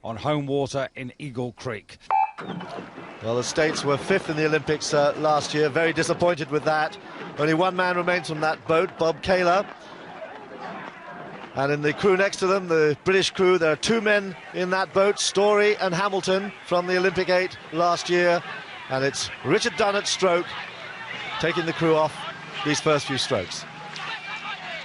on home water in Eagle Creek. Well, the States were 5th in the Olympics last year. Very disappointed with that. Only one man remains from that boat, Bob Kaler. And in the crew next to them, the British crew, there are 2 men in that boat, Story and Hamilton, from the Olympic 8 last year. And it's Richard Dunn at stroke, taking the crew off these first few strokes.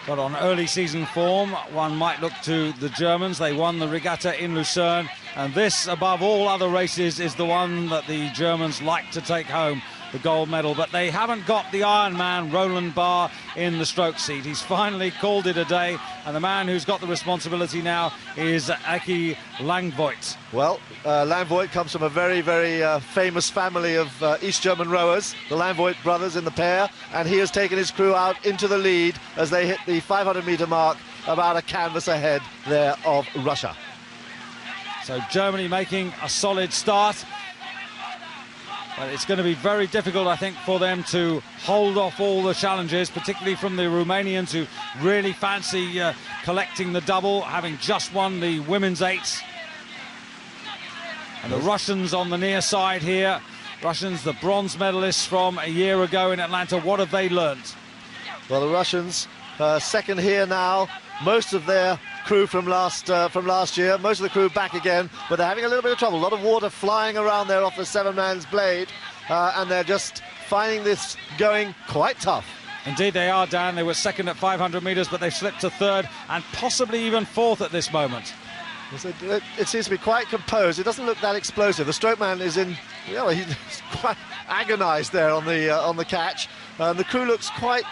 But on early season form, one might look to the Germans. They won the regatta in Lucerne, and this, above all other races, is the one that the Germans like to take home, the gold medal. But they haven't got the Iron Man, Roland Barr, in the stroke seat. He's finally called it a day, and the man who's got the responsibility now is Aki Langvoigt. Well, Langvoigt comes from a very, very famous family of East German rowers, the Langvoigt brothers in the pair, and he has taken his crew out into the lead as they hit the 500-metre mark, about a canvas ahead there of Russia. So Germany making a solid start. But it's going to be very difficult, I think, for them to hold off all the challenges, particularly from the Romanians, who really fancy collecting the double, having just won the women's 8s. And the Russians on the near side here. Russians, the bronze medalists from a year ago in Atlanta. What have they learnt? Well, the Russians, second here now. Most of their crew from last year, most of the crew back again, but they're having a little bit of trouble. A lot of water flying around there off the 7-man's blade, and they're just finding this going quite tough. Indeed they are, Dan. They were second at 500 metres, but they've slipped to third and possibly even fourth at this moment. It seems to be quite composed. It doesn't look that explosive. The strokeman is in, he's quite agonised there on the catch. The crew looks quite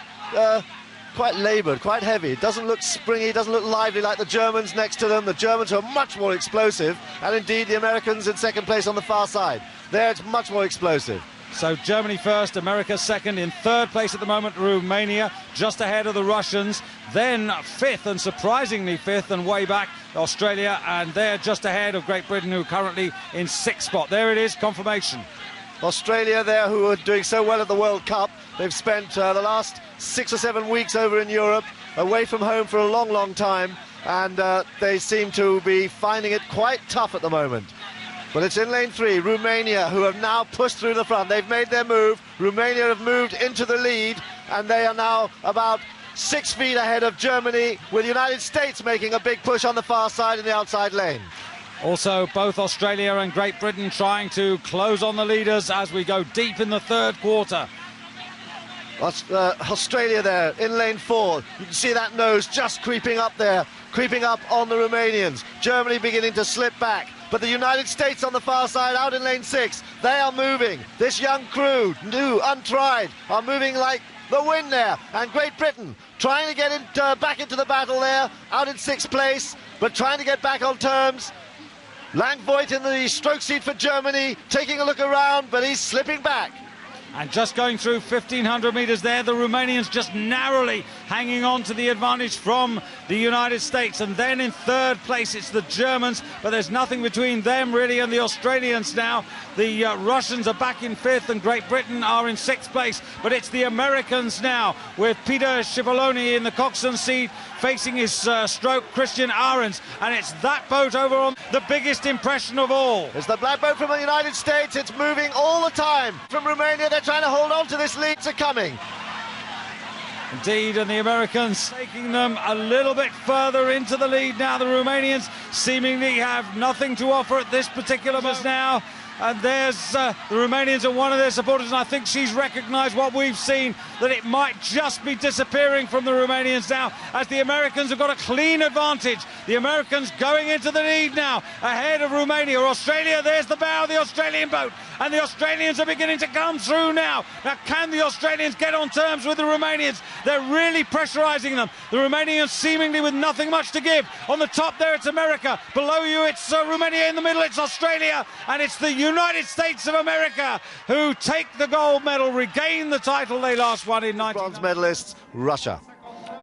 laboured, quite heavy. It doesn't look springy, doesn't look lively like the Germans next to them. The Germans are much more explosive, and indeed the Americans in second place on the far side. There it's much more explosive. So Germany first, America second. In third place at the moment, Romania, just ahead of the Russians. Then fifth, and surprisingly fifth, and way back, Australia, and they're just ahead of Great Britain, who are currently in sixth spot. There it is, confirmation. Australia there, who are doing so well at the World Cup. They've spent the last 6 or 7 weeks over in Europe, away from home for a long, long time, and they seem to be finding it quite tough at the moment. But it's in lane 3, Romania, who have now pushed through the front. They've made their move. Romania have moved into the lead, and they are now about 6 feet ahead of Germany, with the United States making a big push on the far side in the outside lane. Also, both Australia and Great Britain trying to close on the leaders as we go deep in the third quarter. Australia there in lane 4. You can see that nose just creeping up there, creeping up on the Romanians. Germany beginning to slip back. But the United States on the far side, out in lane 6, they are moving. This young crew, new, untried, are moving like the wind there. And Great Britain trying to get back into the battle there, out in 6th place, but trying to get back on terms. Langvoigt in the stroke seat for Germany, taking a look around, but he's slipping back. And just going through 1,500 metres there, the Romanians just narrowly hanging on to the advantage from the United States. And then in third place, it's the Germans, but there's nothing between them really and the Australians now. The Russians are back in 5th and Great Britain are in 6th place. But it's the Americans now, with Peter Schiavone in the coxswain seat, facing his stroke, Christian Ahrens. And it's that boat over on the biggest impression of all. It's the black boat from the United States. It's moving all the time. From Romania, they're trying to hold on to this lead. It's coming. Indeed, and the Americans taking them a little bit further into the lead now. The Romanians seemingly have nothing to offer at this particular moment now. And there's the Romanians and one of their supporters, and I think she's recognised what we've seen, that it might just be disappearing from the Romanians now, as the Americans have got a clean advantage. The Americans going into the lead now, ahead of Romania. Australia, there's the bow of the Australian boat, and the Australians are beginning to come through now. Now, can the Australians get on terms with the Romanians? They're really pressurising them. The Romanians seemingly with nothing much to give. On the top there, it's America. Below you, it's Romania. In the middle, it's Australia. And it's the United States of America who take the gold medal, regain the title they last won in 1990. Bronze medalists, Russia.